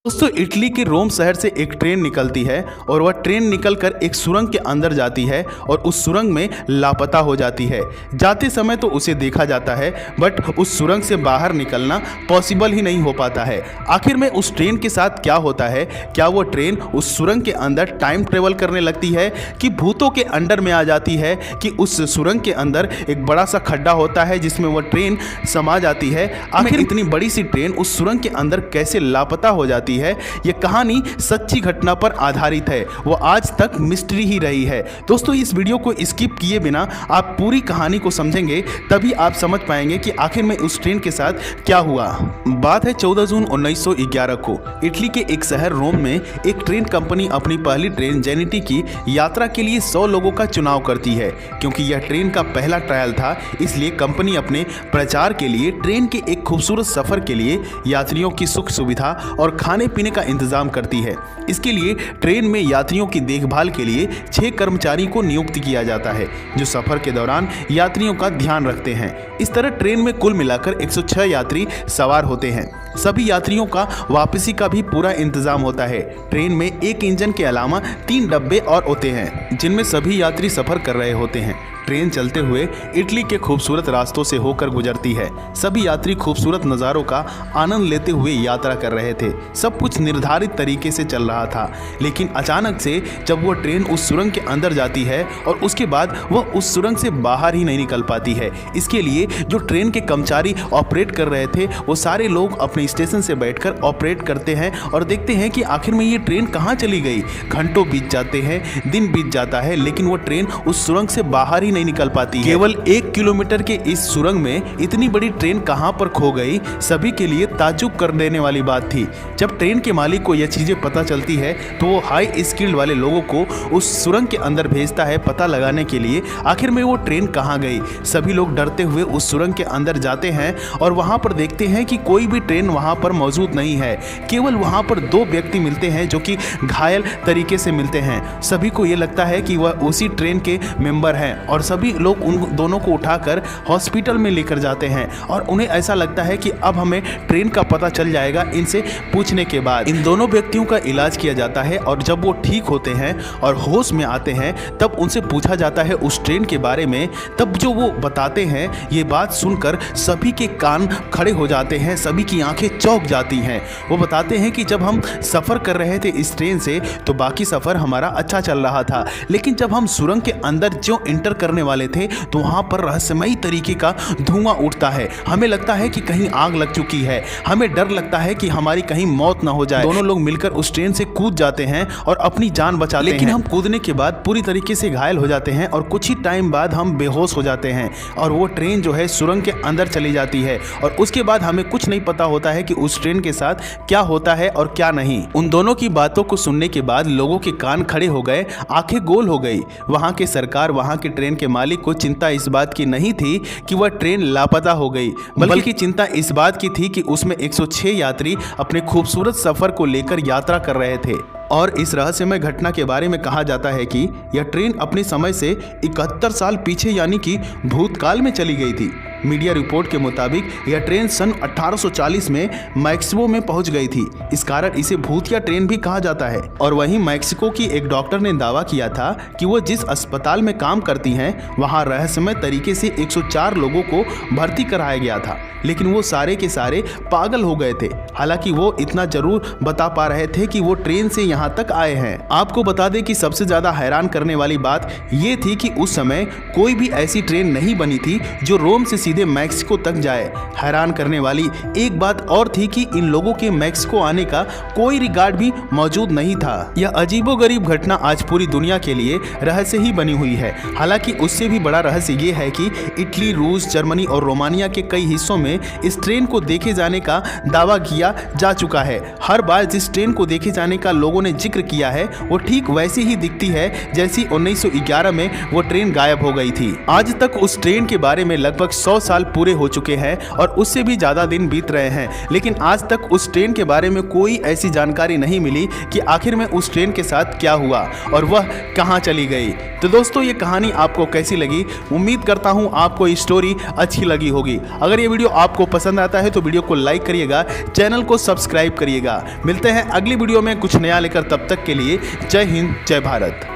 दोस्तों इटली के रोम शहर से एक ट्रेन निकलती है और वह ट्रेन निकलकर एक सुरंग के अंदर जाती है और उस सुरंग में लापता हो जाती है। जाते समय तो उसे देखा जाता है बट उस सुरंग से बाहर निकलना पॉसिबल ही नहीं हो पाता है। आखिर में उस ट्रेन के साथ क्या होता है? क्या वो ट्रेन उस सुरंग के अंदर टाइम ट्रेवल करने लगती है कि भूतों के अंडर में आ जाती है कि उस सुरंग के अंदर एक बड़ा सा खड्डा होता है जिसमें वह ट्रेन समा जाती है? आखिर इतनी बड़ी सी ट्रेन उस सुरंग के अंदर कैसे लापता हो जाती है? यह कहानी सच्ची घटना पर आधारित है। वो आज तक मिस्ट्री ही रही है। दोस्तों इस वीडियो को स्किप किए बिना आप पूरी कहानी को समझेंगे तभी आप समझ पाएंगे कि आखिर में उस ट्रेन के साथ क्या हुआ। बात है 14 जून 1911 को इटली के एक शहर रोम में एक ट्रेन कंपनी अपनी पहली ट्रेन जेनिटी की यात्रा के लिए 100 लोगों का चुनाव करती है। क्योंकि यह ट्रेन का पहला ट्रायल था इसलिए कंपनी अपने प्रचार के लिए ट्रेन के एक खूबसूरत सफर के लिए यात्रियों की सुख सुविधा और खाने पीने का इंतजाम करती है। इसके लिए ट्रेन में यात्रियों की देखभाल के लिए 6 कर्मचारी को नियुक्त किया जाता है जो सफर के दौरान यात्रियों का ध्यान रखते हैं। इस तरह ट्रेन में कुल मिलाकर 106 यात्री सवार होते हैं। सभी यात्रियों का वापसी का भी पूरा इंतजाम होता है। ट्रेन में एक इंजन के अलावा 3 डब्बे और होते हैं जिनमें सभी यात्री सफर कर रहे होते हैं। ट्रेन चलते हुए इटली के खूबसूरत रास्तों से होकर गुजरती है। सभी यात्री खूबसूरत नज़ारों का आनंद लेते हुए यात्रा कर रहे थे। सब कुछ निर्धारित तरीके से चल रहा था, लेकिन अचानक से जब वो ट्रेन उस सुरंग के अंदर जाती है और उसके बाद वह उस सुरंग से बाहर ही नहीं निकल पाती है। इसके लिए जो ट्रेन के कर्मचारी ऑपरेट कर रहे थे वो सारे लोग अपने स्टेशन से बैठकर ऑपरेट करते हैं और देखते हैं कि आखिर में ये ट्रेन कहाँ चली गई। घंटों बीत जाते हैं, दिन बीत जाता है, लेकिन वो ट्रेन उस सुरंग से बाहर नहीं निकल पाती है। केवल 1 किलोमीटर के इस सुरंग में इतनी बड़ी ट्रेन कहां पर खो गई, सभी के लिए ताज्जुब कर देने वाली बात थी। जब ट्रेन के मालिक को यह चीजें पता चलती है तो वो हाई स्किल्ड वाले लोगों को उस सुरंग के अंदर भेजता है पता लगाने के लिए आखिर में वो ट्रेन कहां गई। सभी लोग डरते हुए उस सुरंग के अंदर जाते हैं और वहां पर देखते हैं कि कोई भी ट्रेन वहां पर मौजूद नहीं है। केवल वहां पर 2 व्यक्ति मिलते हैं जो कि घायल तरीके से मिलते हैं। सभी को यह लगता है कि वह उसी ट्रेन के मेंबर हैं और सभी लोग उन दोनों को उठाकर हॉस्पिटल में लेकर जाते हैं और उन्हें ऐसा लगता है कि अब हमें ट्रेन का पता चल जाएगा इनसे पूछने के बाद। इन दोनों व्यक्तियों का इलाज किया जाता है और जब वो ठीक होते हैं और होश में आते हैं तब उनसे पूछा जाता है उस ट्रेन के बारे में। तब जो वो बताते हैं ये बात सुनकर सभी के कान खड़े हो जाते हैं, सभी की आंखें चौंक जाती हैं। वो बताते हैं कि जब हम सफ़र कर रहे थे इस ट्रेन से तो बाकी सफ़र हमारा अच्छा चल रहा था, लेकिन जब हम सुरंग के अंदर जो इंटर करने वाले थे तो वहां पर रहस्यमयी तरीके का धुआं उठता है। हमें लगता है कि कहीं आग लग चुकी है, हमें डर लगता है कि हमारी कहीं मौत ना हो जाए। दोनों लोग मिलकर उस ट्रेन से कूद जाते हैं और अपनी जान बचाते हैं। लेकिन हम कूदने के बाद पूरी तरीके से घायल हो जाते हैं और कुछ ही टाइम बाद हम बेहोश हो जाते हैं और वो ट्रेन जो है सुरंग के अंदर चली जाती है और उसके बाद हमें कुछ नहीं पता होता है कि उस ट्रेन के साथ क्या होता है और क्या नहीं। उन दोनों की बातों को सुनने के बाद लोगों के कान खड़े हो गए, आंखें गोल हो गई। वहां के सरकार, वहां के ट्रेन के मालिक को चिंता इस बात की नहीं थी कि वह ट्रेन लापता हो गई, बल्कि चिंता इस बात की थी कि उसमें 106 यात्री अपने खूबसूरत सफर को लेकर यात्रा कर रहे थे। और इस रहस्यमय घटना के बारे में कहा जाता है कि यह ट्रेन अपने समय से 71 साल पीछे यानी कि भूतकाल में चली गई थी। मीडिया रिपोर्ट के मुताबिक यह ट्रेन सन 1840 में मैक्सिको में पहुंच गई थी। इस कारण इसे भूतिया ट्रेन भी कहा जाता है। और वहीं मैक्सिको की एक डॉक्टर ने दावा किया था कि वो जिस अस्पताल में काम करती हैं वहां रहस्यमय तरीके से 104 लोगों को भर्ती कराया गया था, लेकिन वो सारे के सारे पागल हो गए थे। हालांकि वो इतना जरूर बता पा रहे थे कि वो ट्रेन से यहाँ तक आए हैं। आपको बता दें कि सबसे ज्यादा हैरान करने वाली बात ये थी कि उस समय कोई भी ऐसी ट्रेन नहीं बनी थी जो रोम से सीधे मैक्सिको तक जाए। हैरान करने वाली एक बात और थी कि इन लोगों के मैक्सिको आने का कोई रिकॉर्ड भी मौजूद नहीं था। यह अजीबोगरीब घटना आज पूरी दुनिया के लिए रहस्य ही बनी हुई है। हालांकि उससे भी बड़ा रहस्य ये है कि इटली, रूस, जर्मनी और रोमानिया के कई हिस्सों में इस ट्रेन को देखे जाने का दावा किया जा चुका है। हर बार जिस ट्रेन को देखे जाने का लोगों ने जिक्र किया है वो ठीक वैसी ही दिखती है जैसी 1911 में वो ट्रेन गायब हो गई थी। आज तक उस ट्रेन के बारे में लगभग 100 साल पूरे हो चुके हैं और उससे भी ज़्यादा दिन बीत रहे हैं, लेकिन आज तक उस ट्रेन के बारे में कोई ऐसी जानकारी नहीं मिली कि आखिर में उस ट्रेन के साथ क्या हुआ और वह कहाँ चली गई। तो दोस्तों, ये कहानी आपको कैसी लगी? उम्मीद करता हूँ आपको ये स्टोरी अच्छी लगी होगी। अगर ये वीडियो आपको पसंद आता है तो वीडियो को लाइक करिएगा, चैनल को सब्सक्राइब करिएगा। मिलते हैं अगली वीडियो में कुछ नया लेकर, तब तक के लिए जय हिंद, जय भारत।